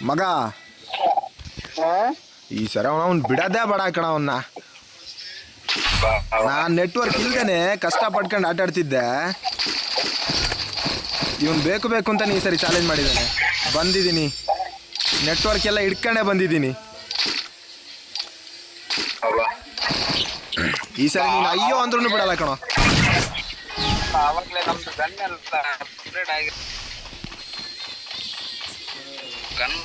ಮಗ ಈ ಸರ ಅವ್ನು ಬಿಡೋದೇ ಬೇಡ ಕಣ ಅವನ್ನ. ನಾನು ನೆಟ್ವರ್ಕ್ ಇಲ್ದೇನೆ ಕಷ್ಟ ಪಡ್ಕೊಂಡು ಆಟ ಆಡ್ತಿದ್ದೆ. ಇವನು ಬೇಕು ಬೇಕು ಅಂತ ಈ ಸರಿ ಚಾಲೆಂಜ್ ಮಾಡಿದ್ದಾನೆ. ಬಂದಿದ್ದೀನಿ, ನೆಟ್ವರ್ಕ್ ಎಲ್ಲ ಹಿಡ್ಕೊಂಡೇ ಬಂದಿದ್ದೀನಿ. ಈ ಸರಿ ನೀನು ಅಯ್ಯೋ ಅಂದ್ರೂ ಬಿಡಲ್ಲ ಕಣೋ. ಅವಾಗಲೇ ನಮ್ದು ಗನ್ ಎಲ್ಲ ಅಪ್ಗ್ರೇಡ್ ಆಗಿ ಗನ್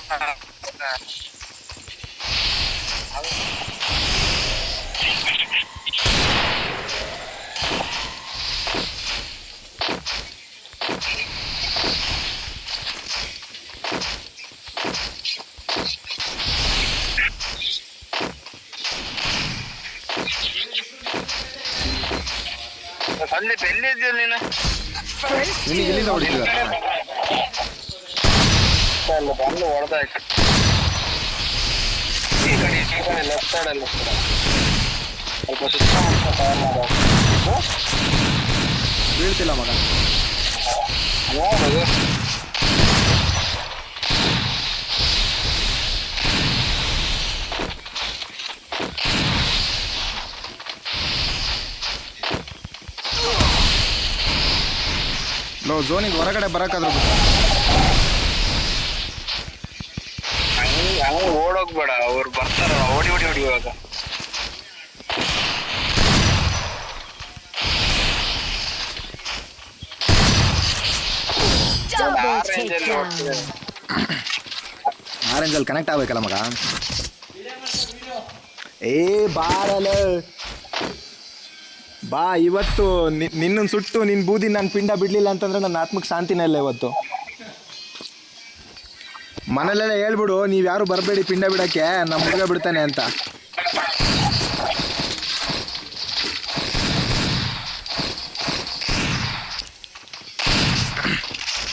ಸಂದೀಪ್ ಎಲ್ಲಿದ್ದೀಯ ನೀನು? ನಿನಗೆ ಎಲ್ಲಿಂದ ಹೊಡಿತಿದ್ದಾರೆ? ಬಂದು ಹೊಡೆದಾಯ್ತು ಈ ಕಡೆ ಲೆಫ್ಟ್ ಸೈಡಲ್ಲಿ ಸ್ವಲ್ಪ ಸುತ್ತ ಬೀಳ್ತಿಲ್ಲ ಮಗ. ನೋಡೋದು ಝೋನಿಗೆ ಹೊರಗಡೆ ಬರಕಾದ್ರು ಹಂಗ ಓಡೋಗ್ಬೇಡ, ಅವ್ರು ಬರ್ತಾರ. ಓಡಿ ಓಡಿ ಹೊಡಿ ಇವಾಗ. ಆರೆಂಜಲ್ಲಿ ಕನೆಕ್ಟ್ ಆಗ್ಬೇಕಲ್ಲ ಮಗ. ಏ ಬಾರಲ್ಲ ಬಾ, ಇವತ್ತು ನಿನ್ನನ್ನು ಸುಟ್ಟು ನಿನ್ನ ಬೂದಿ ನಾನು ಪಿಂಡ ಬಿಡಲಿಲ್ಲ ಅಂತಂದ್ರೆ ನನ್ನ ಆತ್ಮಕ್ಕೆ ಶಾಂತಿನೇ ಇಲ್ಲ ಇವತ್ತು. ಮನೇಲೆಲ್ಲ ಹೇಳ್ಬಿಡು, ನೀವು ಯಾರು ಬರಬೇಡಿ ಪಿಂಡ ಬಿಡೋಕ್ಕೆ, ನಮ್ಮ ಹುಡುಗ ಬಿಡ್ತಾನೆ ಅಂತ.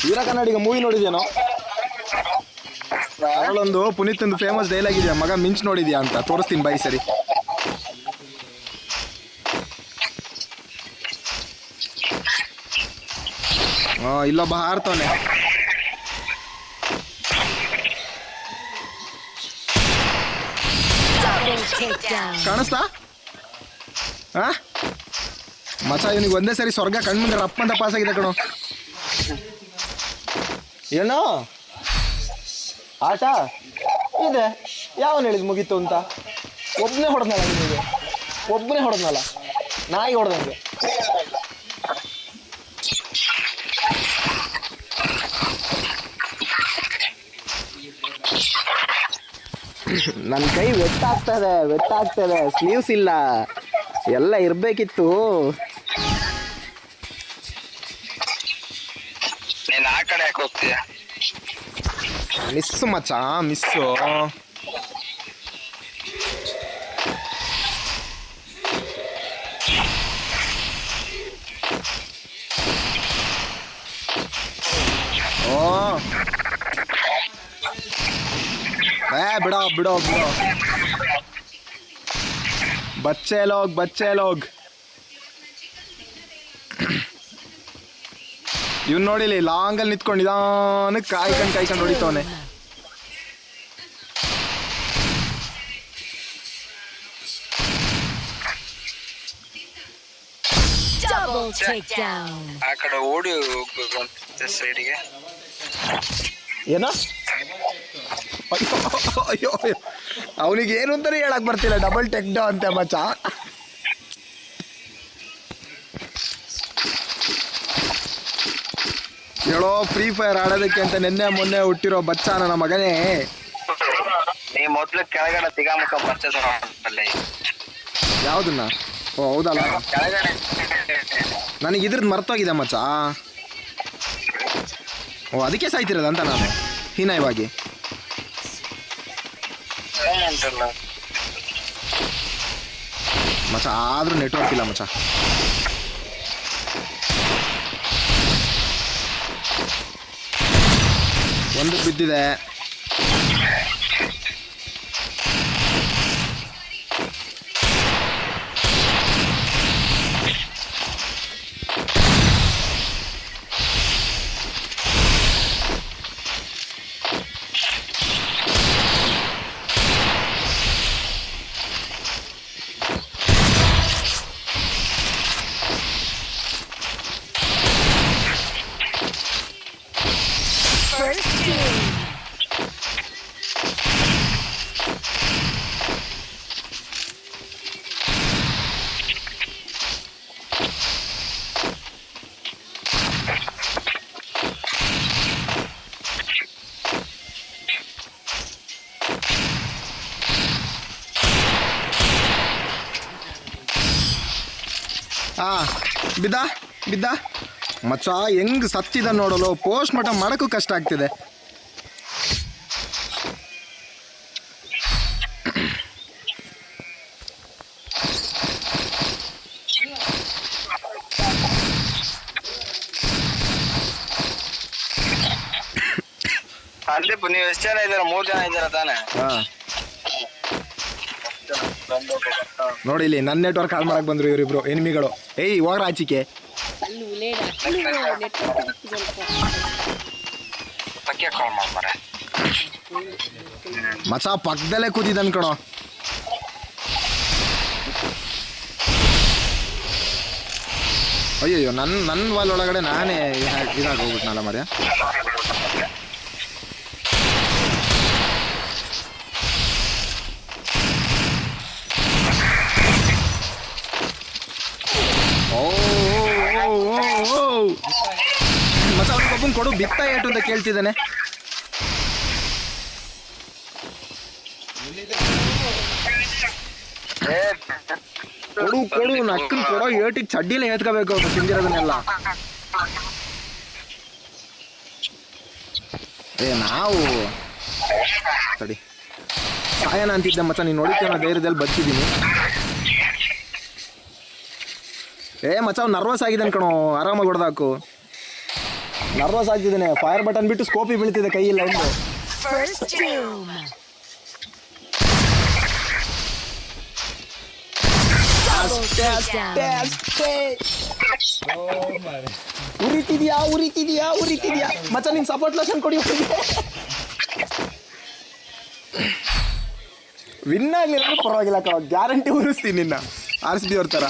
ವೀರ ಕನ್ನಡಿಗ ಮೂವಿ ನೋಡಿದ್ಯಾನೋ? ಅವಳೊಂದು ಪುನೀತಂದು ಫೇಮಸ್ ಡೈಲಾಗ್ ಇದೆಯಾ, ಮಗ ಮಿಂಚ್ ನೋಡಿದ್ಯಾ ಅಂತ. ತೋರಿಸ್ತೀನಿ ಬಾಯಿ ಸರಿ. ಇಲ್ಲೊಬ್ಬ ಹಾರ್ತವನೆ. ಕಾಣಿಸ್ತಾ ಮಚ? ಇವನಿಗೆ ಒಂದೇ ಸರಿ ಸ್ವರ್ಗ ಕಣ್ಮುಂದೆ ರಪ್ಪಂತ ಪಾಸ್ ಆಗಿದೆ ಕಣೋ. ಏನೋ ಆಟ ಇದೆ, ಯಾವನು ಹೇಳಿದ್ ಮುಗೀತು ಅಂತ? ಒಬ್ಬನೇ ಹೊಡೆದ್ನಲ್ಲ ನಿಮಗೆ, ಒಬ್ಬನೇ ಹೊಡೆದ್ನಲ್ಲ, ನಾಯಿ ಹೊಡೆದಂಗೆ. ನನ್ನ ಕೈ ವೆಟ್ಟಾಗ್ತದೆ, ಸ್ಲೀವ್ಸ್ ಇಲ್ಲ, ಎಲ್ಲ ಇರಬೇಕಿತ್ತು. ನೀನು ಆ ಕಡೆ ಯಾಕೆ ಹೋಗ್ತೀಯ? ಮಿಸ್ಸು ಮಚ್ಚ, ಮಿಸ್ಸು. ಬಿಡೋ ಬಚ್ಚೆ ಲೋಗ್. ಇವ್ನು ನೋಡಿಲಿ ಲಾಂಗಲ್ಲಿ ನಿಂತ್ಕೊಂಡು ನಿಧಾನಕ್ಕೆ ಕಾಯ್ಕೊಂಡು ಹೊಡಿತವನೆ. ಆ ಕಡೆ ಓಡಿ ಹೋಗ್ಬೇಕು ಸೈಡ್ಗೆ. ಏನೋ ಅಯ್ಯೋ ಅವನಿಗೆ ಏನು ಅಂತಾನೆ ಹೇಳಕ್ ಬರ್ತಿಲ್ಲ. ಡಬಲ್ ಟೆಕ್ ಡೌನ್ ಅಂತೆ ಮಚ್ಚ. ಹೇಳೋ ಫ್ರೀ ಫೈರ್ ಆಡೋದಕ್ಕೆ ಅಂತ ನಿನ್ನೆ ಮೊನ್ನೆ ಹುಟ್ಟಿರೋ ಬಚ್ಚ ನನ್ನ ಮಗನೇ. ನೀ ಮೊದ್ಲು ಕೆಳಗಡೆ ತಿಗಾಮುಖ ಪರ್ಚೇಸ್ ಯಾವ್ದನ್ನ? ಓ ಹೌದಲ್ಲ, ಕೆಳಗಡೆ ನನಗೆ ಇದ್ರದ್ದು ಮರ್ತೋಗಿದೆ ಮಚ್ಚ. ಓ ಅದಕ್ಕೆ ಸಾಯ್ತಿರೋದಂತ ನಾನು ಹೀನಾಯವಾಗಿ. ಮಚ್ಚ ಆದ್ರೂ ನೆಟ್ವರ್ಕ್ ಇಲ್ಲ ಮಚ್ಚ. ಒಂದು ಬಿದ್ದಿದೆ. First kill. ಹಾ ಬಿದ್ದ ಬಿದ್ದ ಮಚ್ಚ ಹೆಂಗ್ ಸತ್ತಿದ ನೋಡಲು ಪೋಸ್ಟ್ ಮಾರ್ಟಮ್ ಮಾಡೋಕ್ಕೂ ಕಷ್ಟ ಆಗ್ತಿದೆ. ಸಂದೀಪ್ ನೀವು ಎಷ್ಟು ಜನ ಇದ್ದೀರಾ? 3 ಜನ ಇದ್ದೀರಾ ತಾನೇ? ಹಾ ನೋಡಿ ಇಲ್ಲಿ ನನ್ನ ನೆಟ್ವರ್ಕ್ ಹಾಳು ಮಾಡಕ್ ಬಂದ್ರು ಇವರಿಬ್ರು ಎನಿಮಿಗಳು. ಏಯ್ ಹೋಗ್ರ ಆಚಿಕೆ. ಪಕ್ಕೆ ಕಾಲ್ ಮಾಡ್ತಾರೆ. ಮಚ ಪಕ್ಕದಲ್ಲೇ ಕೂತಿದ್ದ ಅನ್ಕಣೋ. ಅಯ್ಯಯ್ಯೋ ನನ್ನ ವಾಲ್ ಒಳಗಡೆ ನಾನೇ ಇದಾಗ ಹೋಗ್ಬಿಟ್ನಲ್ಲ ಮರ್ಯ. ಮಚ್ಚ ಅವ್ರಿಗೊಬ್ಬನ್ ಕೊಡು, ಬಿತ್ತ ಏಟು ಅಂತ ಕೇಳ್ತಿದ್ದಾನೆ. ಕೊಡು ಕೊಡು ನಕ್ಕನ್ ಕೊಡೋ ಏಟಿಗೆ ಚಡ್ಡಿಲೇ ಏತ್ಕೋಬೇಕು ಅವ್ರು ತಿಂದಿರೋದನ್ನೆಲ್ಲ. ನಾವು ತಡಿ ಸಾಯನ ಅಂತಿದ್ದೆ ಮಚ್ಚ, ನೀನು ನೋಡಿದ್ದೆ ನಾ ಧೈರ್ಯದಲ್ಲಿ ಬದುಕಿದ್ದೀನಿ. ಮಚ್ಚ ಅವ್ನು ನರ್ವಸ್ ಆಗಿದ್ದಾನೆ ಕಣೋ, ಆರಾಮಾಗಿ ಹೊಡೆದಾಕು. ನರ್ವಸ್ ಆಗ್ತಿದ್ದಾನೆ. ಫೈರ್ ಬಟನ್ ಬಿಟ್ಟು ಸ್ಕೋಪಿ ಬೀಳ್ತಿದೆ ಕೈಯಿಲ್ಲ ಒಂದು. ಉರಿತಿದ್ಯಾ ಉರಿತಿದ್ಯಾ ಉರಿತಿದ್ಯಾ ಮಚ್ಚ, ನೀನ್ ಸಪೋರ್ಟ್ ಲೋಷನ್ ಕೊಡಿ. ವಿನ್ ಆಗ್ಲಿಲ್ಲ ಪರವಾಗಿಲ್ಲ ಕಣೋ, ಗ್ಯಾರಂಟಿ ಉರಿಸ್ತೀನಿ ನಿನ್ನ RCB ಅವ್ರ ತರ.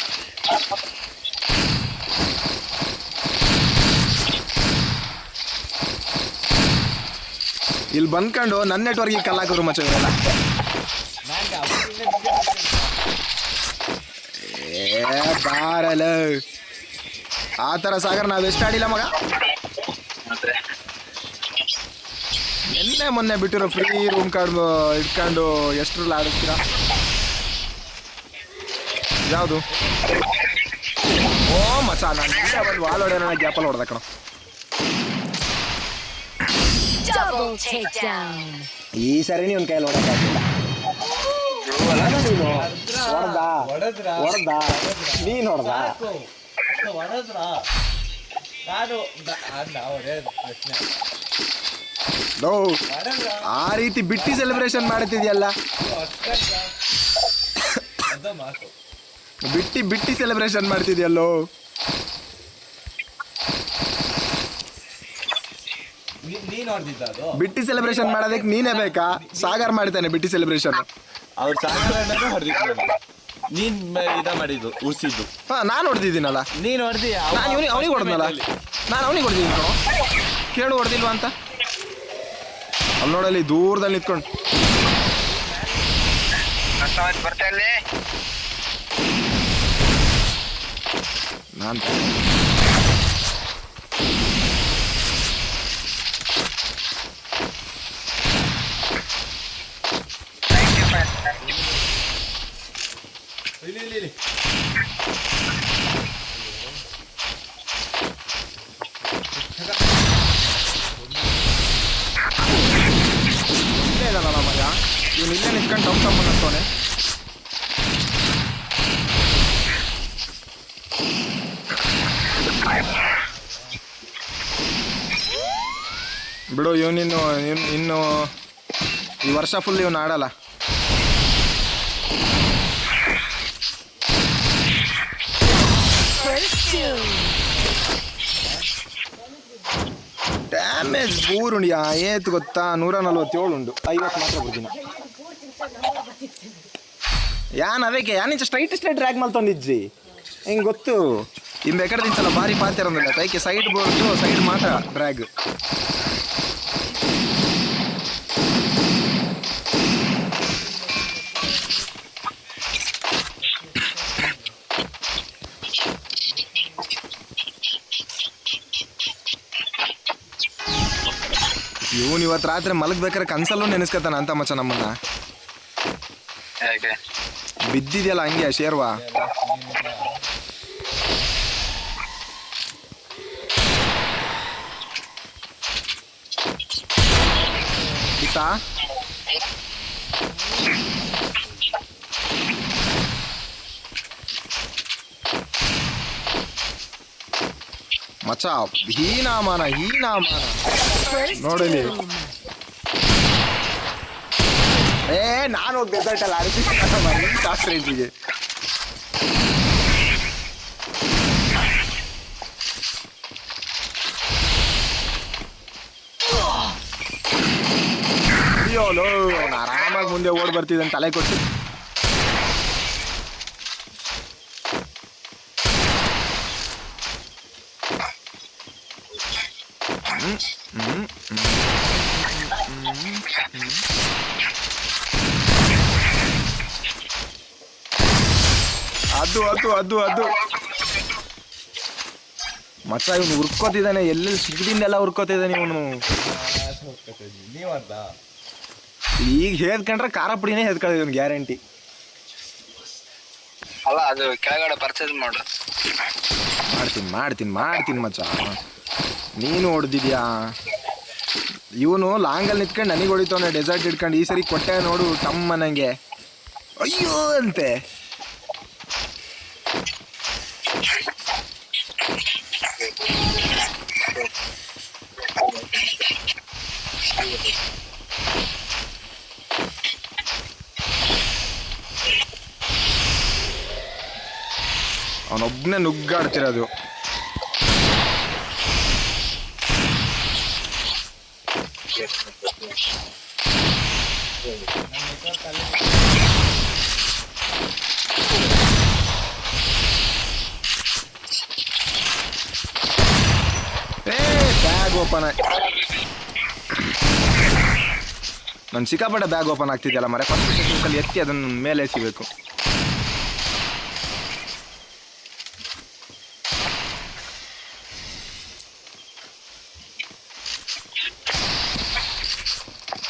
ಇಲ್ಲಿ ಬಂದ್ಕೊಂಡು ನನ್ನ ನೆಟ್ವರ್ಕಿಗೆ ಕಲ್ಲಾಕೋರು ಮಚ್ಚ ಇವರೆಲ್ಲ. ಬಾರಲ್ಲ ಆ ಥರ ಸಾಗರ್ ನಾವು ಎಷ್ಟು ಆಡಿಲ್ಲ ಮಗ. ಮೊನ್ನೆ ಬಿಟ್ಟಿರೋ ಫ್ರೀ ರೂಮ್ ಕಾರ್ಡ್ ಇಟ್ಕೊಂಡು ಎಷ್ಟರಲ್ಲಿ ಆಡಿಸ್ತೀರಾ? ಯಾವುದು? ಓ ಮಚ್ಚ ನಾನು ಒಂದು ವಾಲ್ ಹೊಡೆಯೋಣ ಗ್ಯಾಪಲ್ಲಿ ಹೊಡೆದ ಕಣ. ಈ ಸರಿ ನೀನ್ ಕೈಯಲ್ಲಿ ಹೊಡೆದಾಗಿಲ್ಲ. ನೀನು ಹೊಡೆದ ನೀನ್ ಹೊಡೆದ. ಆ ರೀತಿ ಬಿಟ್ಟಿ ಸೆಲೆಬ್ರೇಷನ್ ಮಾಡ್ತಿದ್ಯಲ್ಲ, ಬಿಟ್ಟಿ ಸೆಲೆಬ್ರೇಷನ್ ಮಾಡ್ತಿದ್ಯಲ್ಲೋ. ಬಿಟ್ಟಿ ಸೆಲೆಬ್ರೇಷನ್ ಮಾಡೋದಕ್ಕೆ ನೀನೇ ಬೇಕಾ? ಸಾಗರ್ ಮಾಡ್ತಾನೆ ಬಿಟ್ಟಿ ಸೆಲೆಬ್ರೇಷನ್. ಅವ್ರು ಸಾಗರ ಹೊಡೆದಿದ್ದು, ನೀನ್ ಇದ ಮಾಡಿದ್ದು ಉರ್ಸಿದ್ದು. ಹಾ ನಾನು ಹೊಡೆದಿದ್ದೀನಲ್ಲ. ನೀನ್ ಹೊಡೆದಿಯ? ನಾನು ಅವನಿಗೆ ಹೊಡೆದ್ನಲ್ಲ. ನಾನು ಅವನಿಗೆ ಹೊಡೆದಿದ್ದೀನಿ ಕಣೋ. ಕೇಳು ಹೊಡೆದಿಲ್ವಾ ಅಂತ. ಅಲ್ಲಿ ನೋಡಲ್ಲಿ ದೂರದಲ್ಲಿ ನಿಂತ್ಕೊಂಡು ಬರ್ತಾ ಇಲ್ಲಿ ನಾನು ಇಲ್ಲಿ ಇಲ್ಲೇ ಇದಾನಲ್ಲ ಮಗ ಇವನು. ಇಲ್ಲೇ ನಿಂತ್ಕೊಂಡು ಟಮ್ ಅನ್ನಿಸ್ತವನೆ. ಬಿಡು ಇವನಿನ್ನು ಇನ್ನು ಈ ವರ್ಷ ಫುಲ್ ಇವನು ಆಡಲ್ಲ. ಡ್ಯಾಮೇಜ್ ಊರುಂಡಿಯಾ ಏತು ಗೊತ್ತಾ? 147 ಉಂಡು, 50 ಮಾತ್ರ ಬರ್ತೀನಿ. ಯಾನ್ ಅವಕ್ಕೆ ಯಾನಿಂಚ ಸ್ಟ್ರೈಟ್ ಡ್ರ್ಯಾಗ್ ಮಲ್ತೊಂದಿಜ್ಜಿ ಹಿಂಗೆ ಗೊತ್ತು. ಇನ್ನು ಬೇಕಾದ್ರೆ ದಿನ ಭಾರಿ ಪಾತಿರಂದಿಲ್ಲ ತೈಕೆ ಸೈಡ್ ಬೋರ್ಡು ಸೈಡ್ ಮಾತ್ರ ಡ್ರ್ಯಾಗ್. ಇವನು ಇವತ್ತು ರಾತ್ರಿ ಮಲಗ್ಬೇಕಾದ್ರೆ ಕನ್ಸಲ್ಲೂ ನೆನೆಸ್ಕತಾನ ಅಂತ ಮಚ್ಚ ನಮ್ಮನ್ನ. ಹೇಗೆ ಬಿದ್ದಿದೆಯಲ್ಲ ಹಂಗೆ ಶೇರ್ವಾ. ಬಿತ್ತಾ ಮಚ್ಚ ಹೀನಾಮಾನ ನೋಡಲಿ. ನಾನು ಹೋಗಿ ಡೆಸರ್ಟಲ್ಲಿ ಶಾಸ್ತ್ರ ಇಂಟ್ರಿಗೆ. ಅಯ್ಯೋ ನಾನು ಆರಾಮಾಗಿ ಮುಂದೆ ಓಡ್ ಬರ್ತಿದ್ದಂತ ತಲೆ ಕೊಟ್ಟು. ಅದು ಮಚ್ಚ ಇವನು ಹುರ್ಕೋತಿದ್ದಾನೆ. ಎಲ್ಲೆಲ್ಲಿ ಸಿಗದಿಂದೆಲ್ಲ ಹುರ್ಕೋತಿದ್ದಾನೆ ಇವನು. ಈಗ ಹೇದ್ಕೊಂಡ್ರೆ ಖಾರ ಪುಡಿನೇ ಹೇದ್ಕೊಳ್ಳಿ ಇವನು ಗ್ಯಾರಂಟಿ. ಅಲ್ಲ ಅದು ಕೆಳಗಡೆ ಪರ್ಚೇಸ್ ಮಾಡು. ಮಾಡ್ತೀನಿ ಮಚ್ಚ. ನೀನು ಹೊಡೆದಿದ್ಯಾ? ಇವನು ಲಾಂಗಲ್ಲಿ ನಿಂತ್ಕೊಂಡು ನನಗೆ ಹೊಡಿತವನೆ ಡೆಸರ್ಟ್ ಇಟ್ಕೊಂಡು. ಈ ಸರಿ ಕೊಟ್ಟೆ ನೋಡು ಟಮ್ಮ ನನಗೆ ಅಯ್ಯೋ ಅಂತೆ. ಅವನೊಬ್ಬನೇ ನುಗ್ಗಾಡ್ತಿರೋದು. ಬ್ಯಾಗ್ ಓಪನ್ ನನ್ನ ಸಿಕ್ಕಾಪಟ್ಟೆ ಬ್ಯಾಗ್ ಓಪನ್ ಆಗ್ತಿದೆಯಲ್ಲ ಮರೆ. ಫಸ್ಟ್ ಸೆಟ್ಟಿಂಗ್ಸಲ್ಲಿ ಎತ್ತಿ ಅದನ್ನು ಮೇಲೆ ಎಸಿಬೇಕು.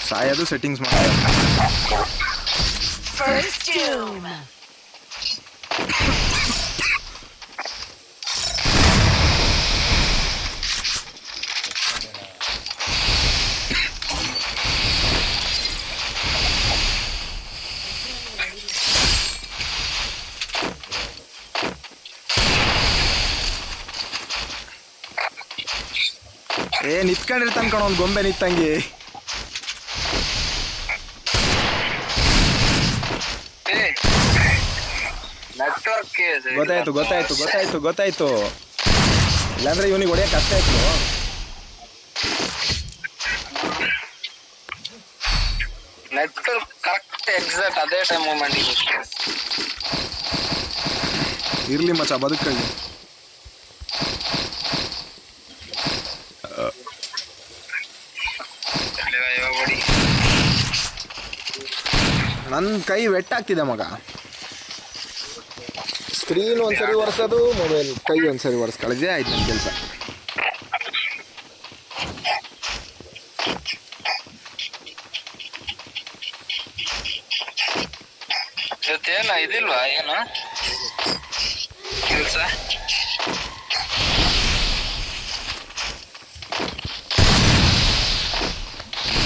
ಸಾಯೋದು ಸೆಟ್ಟಿಂಗ್ಸ್ ಮಾಡಿ. ನಿತ್ಕೊಂಡಿರ್ತಾನೆ ಕಣ ಒಂದು ಗೊಂಬೆ ನಿತ್ತಂಗಿ. ಗೊತ್ತಾಯ್ತು. ಇಲ್ಲಾಂದ್ರೆ ಇವನಿಗೆ ಹೊಡೆಯಕ್ಕೆ ಕಷ್ಟ ಆಯ್ತು. ನೆಟ್ವರ್ಕ್ ಕರೆಕ್ಟ್ ಎಕ್ಸಾಕ್ಟ್ ಅದೇ ಟೈಮ್ ಮೂಮೆಂಟ್ ಇರ್ಲಿ ಮಚ್ಚ ಬದುಕಲ್ಲಿ. ನನ್ನ ಕೈ ವೆಟ್ಟಾಗ್ತಿದೆ ಮಗ. ಸ್ಕ್ರೀನ್ ಒಂದ್ಸರಿ ಒರೆಸೋದು, ಮೊಬೈಲ್ ಕೈ ಒಂದ್ಸರಿ ಒರೆಸ್ಕೊಳ್ಳೋದೇ ಆಯ್ತು ನನ್ನ ಕೆಲಸ. ಜೊತೆನ ಇದಿಲ್ವಾ ಏನು ಕೆಲಸ?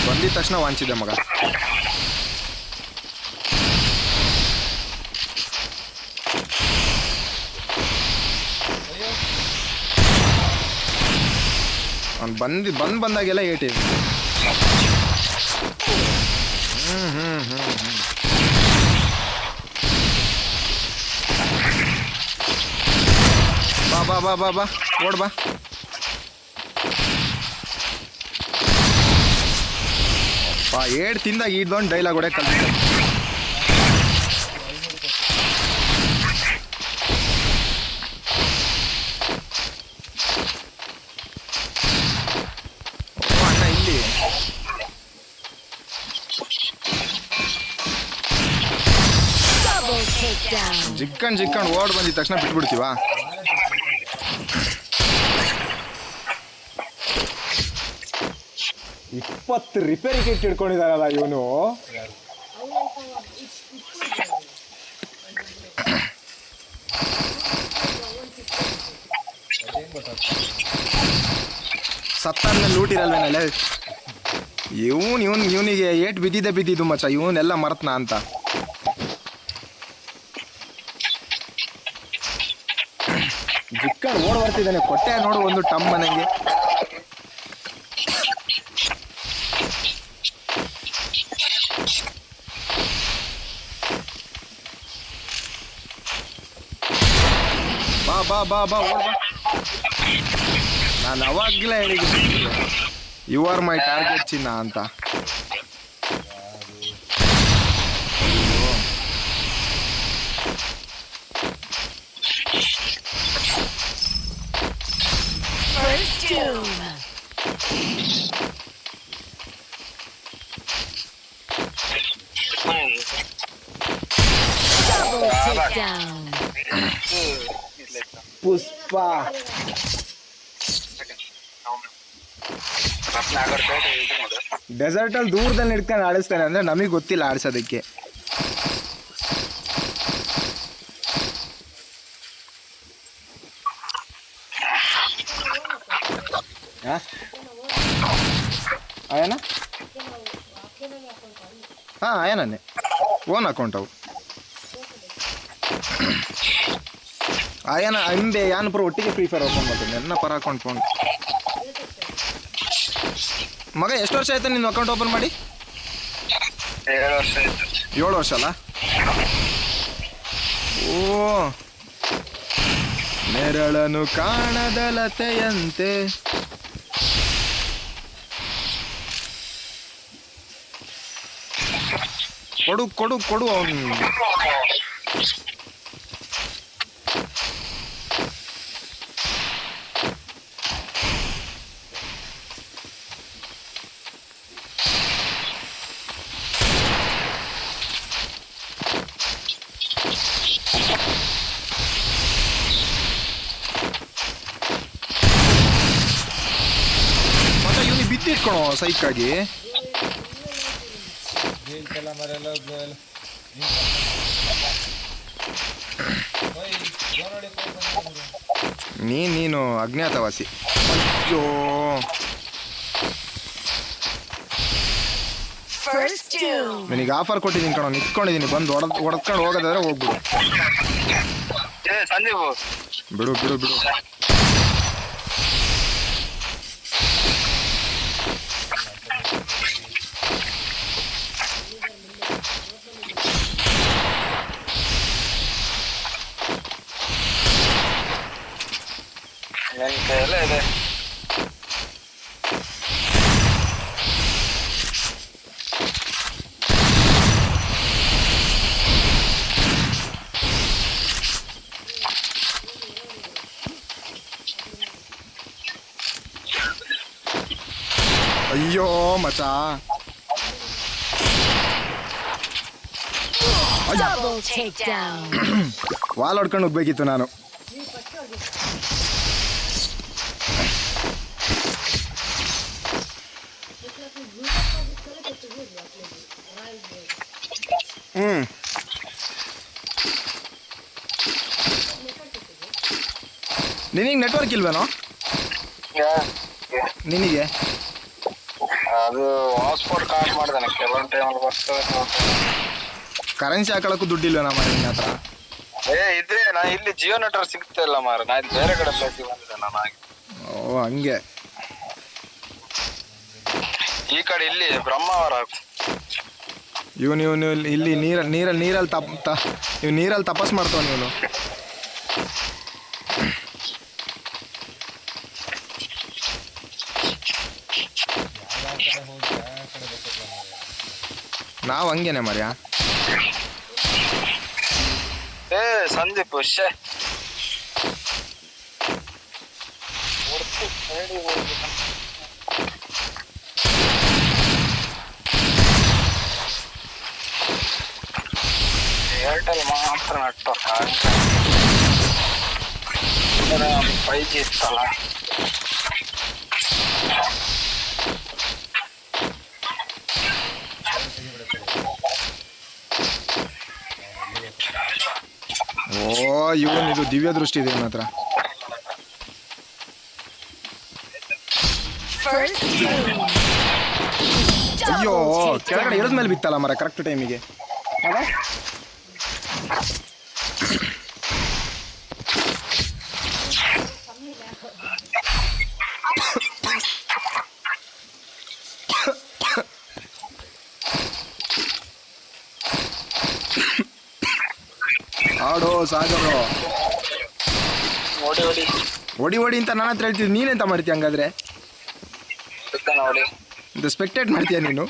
ಬಂದಿದ ತಕ್ಷಣ ವಾಂಚಿದೆ ಮಗ. ಅವ್ನು ಬಂದಾಗೆಲ್ಲ ಏಟಿ. ಬಾ ಓಡ್ ಬಾ. ಏಡ್ ತಿಂದಾಗ ಇದ್ದೊಂದು ಡೈಲಾಗ್ ಹೊಡೆ ಕಲ್ತಿದ್ದೆ. ಅಣ್ಣ ಇಲ್ಲಿ ಜಿಕ್ಕಂಡ್ ಓಡ್ ಬಂದಿದ ತಕ್ಷಣ ಬಿಟ್ಬಿಡ್ತೀವಾ? 20 ರಿಪೇರಿ ಕಿಟ್ ಇಟ್ಕೊಂಡಿದಾರಲ್ಲ ಇವನು. ಸತ್ತಾದ್ಮೇಲೆ ಲೂಟ್ ಇರಲ್ವೇನಲ್ಲ ಇವನಿಗೆ ಏಟ್ ಬಿದ್ದಿದ್ದು ಮಚ್ಚ. ಇವನೆಲ್ಲ ಮರತ್ನಾ ಅಂತ. ಜಿಕ್ಕಂಡು ಓಡ್ ಬರ್ತಿದ್ದಾನೆ. ಕೊಟ್ಟೆ ನೋಡು ಒಂದು ಟಮ್ ಮನೆಗೆ. ಬಾ ಬಾ ಬಾ ಓಡ್ ಬಾ. ನಾನು ಅವಾಗಲೇ ಹೇಳಿದ್ದೀನಿ ಯು ಆರ್ ಮೈ ಟಾರ್ಗೆಟ್ ಚಿನ್ನ ಅಂತ. ಪುಷ್ಪ ಡೆಸರ್ಟ್ ಅಲ್ಲಿ ದೂರದಲ್ಲಿ ಇಟ್ಕೊಂಡು ಆಡಿಸ್ತಾನೆ ಅಂದ್ರೆ ನಮಗೆ ಗೊತ್ತಿಲ್ಲ ಆಡಿಸೋದಕ್ಕೆ. ಆಯನ ಹಾಂ ಆಯನೇ ಓನ್ ಅಕೌಂಟ್ ಅವು ಆಯನ ಹಿಂದೆ ಯಾನ್ ಪರ ಒಟ್ಟಿಗೆ ಫ್ರೀ ಫೈರ್ ಓಪನ್ ಮಾಡ್ತೀನಿ ನನ್ನ ಪರ ಅಕೌಂಟ್ ಫೋನ್. ಮಗ ಎಷ್ಟು ವರ್ಷ ಆಯ್ತು ನಿನ್ನ ಅಕೌಂಟ್ ಓಪನ್ ಮಾಡಿ? 7 ವರ್ಷ ಅಲ್ಲ? ಓ ನೆರಳನು ಕಾಣದ ಲತೆಯಂತೆ. ಕೊಡು ಕೊಡು ಕೊಡು ಅವನು. ಮತ್ತೆ ಇವನಿಗೆ ಬಿದ್ದಿಟ್ಕೊಳೋ ಸೈಕಾಗಿ. ನೀನು ಅಜ್ಞಾತವಾಸಿ. ಅಯ್ಯೋ ನಿನಗೆ ಆಫರ್ ಕೊಟ್ಟಿದ್ದೀನಿ ಕಣೋ, ನಿಂತ್ಕೊಂಡಿದ್ದೀನಿ. ಬಂದು ಹೊಡೆದ್ಕೊಂಡು ಹೋಗೋದಾದ್ರೆ ಹೋಗ್ಬಿಡು. ಬಿಡು ಬಿಡು ಬಿಡು. ಇದೆ ಅಯ್ಯೋ ಮಚ. ವಾಲ್ ಹೊಡ್ಕೊಂಡು ಹೋಗ್ಬೇಕಿತ್ತು ನಾನು. ನಿನಗೆ ನೆಟ್ವರ್ಕ್ ಇಲ್ವೇನೋ? ನಿನಗೆ ಅದು ಹಾಟ್ಸ್ಪಾಟ್ ಕನೆಕ್ಟ್ ಮಾಡಿದಾನೆ. ಕೆಲವೊಂದು ಟೈಮಲ್ಲಿ ಬರ್ತದೆ. ಕರೆನ್ಸಿ ಹಾಕೊಳ್ಳೋಕ್ಕೂ ದುಡ್ಡಿಲ್ವೇನೋ ಮಾರ ನಿನ್ನ ಹತ್ರ? ಇದ್ರೆ ನಾ ಇಲ್ಲಿ ಜಿಯೋ ನೆಟ್ವರ್ಕ್ ಸಿಗ್ತಾ ಇಲ್ಲ ಮಾರ. ನಾ ಇಲ್ಲಿ ಬೇರೆ ಕಡೆ ಪ್ಲೇಸಿಗೆ ಬಂದಿದ್ದೆ ನಾನು. ಓ ಹಂಗೆ. ಈ ಕಡೆ ಇಲ್ಲಿ ಬ್ರಹ್ಮಾವರ. ಇವನು ಇಲ್ಲಿ ನೀರಲ್ಲಿ ತಪಸ್ ಮಾಡ್ತಾವ ಇವನು. ನಾವು ಹಂಗೇನೆ ಮರ್ಯ. ಸಂದೀಪ್ ಏರ್ಟೆಲ್ ಮಾತ್ರ ನೆಟ್ವರ್ಕ್ 5G ಇತ್ತಲ್ಲ. ಓ ಇವನ್ ಇದು ದಿವ್ಯ ದೃಷ್ಟಿ ಇದೆ ಇವನ ಹತ್ರ. ಅಯ್ಯೋ ಕೆಳಗಡೆ ಇಳಿದ ಮೇಲೆ ಬಿತ್ತಲ್ಲ ಮರ ಕರೆಕ್ಟ್ ಟೈಮಿಗೆ. ಆಡೋ ಸಾಗರು ಓಡಿ ಓಡಿ ಹೊಡಿ ಹೊಡಿ ಅಂತ ನನ್ನ ಹತ್ರ ಹೇಳ್ತಿದ್, ನೀನೆಂತ ಮಾಡ್ತೀಯ ಹಂಗಾದ್ರೆ? ನೋಡಿ ಇದು ಸ್ಪೆಕ್ಟೇಟ್ ಮಾಡ್ತೀಯ ನೀನು?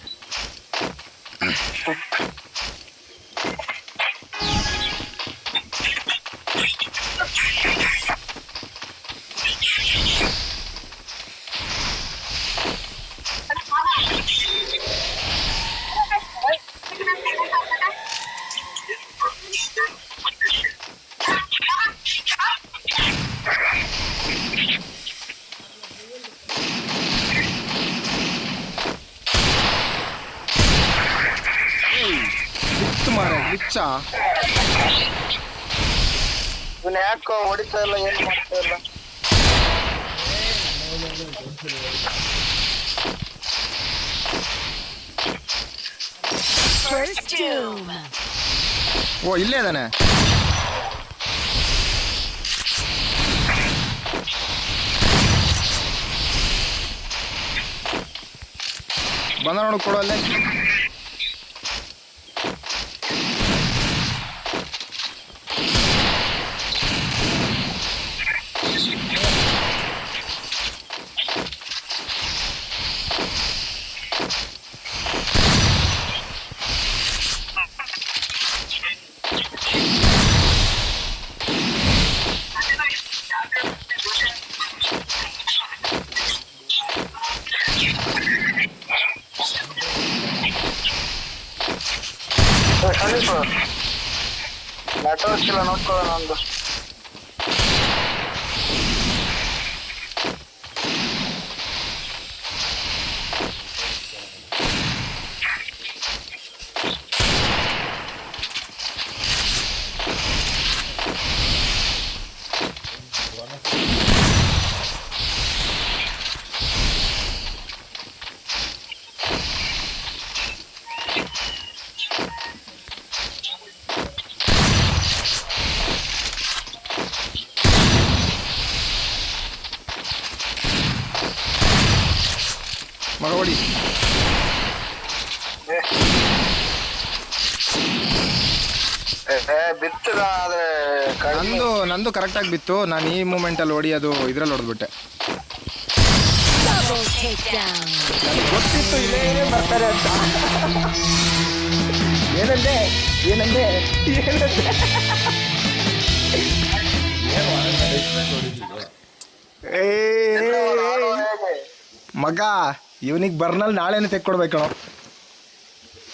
ಗಿಚ್ಚ ಇವನ್ ಯಾಕೋ ಹೊಡಿತಾ ಇಲ್ಲ, ಏನ್ ಮಾಡ್ತಾ ಇಲ್ಲ. ಓ ಇಲ್ಲೇ ಇದಾನೆ. ಬಂದ ನೋಡು ಕೊಡು ಅಲ್ಲೇ. ನೆಟ್ವರ್ಕ್ ಇಲ್ಲ, ನೋಡ್ಕೊಳ್ಳೋಣ ಒಂದು. ಮಗ ಹೊಡಿ. ಬಿತ್ತದ ಆದ್ರೆ ನಂದು ಕರೆಕ್ಟಾಗಿ ಬಿತ್ತು. ನಾನು ಈ ಮೂಮೆಂಟಲ್ಲಿ ಹೊಡಿಯೋದು ಇದ್ರಲ್ಲಿ ಹೊಡೆದ್ಬಿಟ್ಟೆ. ಗೊತ್ತಿತ್ತು ಇಲ್ಲೇ ಬರ್ತಾರೆ ಅಂತ. ಏನಂದೆ ಏನಂದೆ ಮಗ ಇವನಿಗೆ ಬರ್ನಲ್ಲಿ ನಾಳೆನೇ ತೆಕ್ಕೊಡ್ಬೇಕಣ.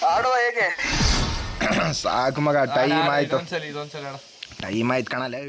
ಆಡುವ ಹೇಗೆ? ಸಾಕು ಮಗ, ಟೈಮ್ ಆಯ್ತು. ಇದೊಂದ್ಸಲ ಟೈಮ್ ಆಯ್ತು ಕಣಲೆ.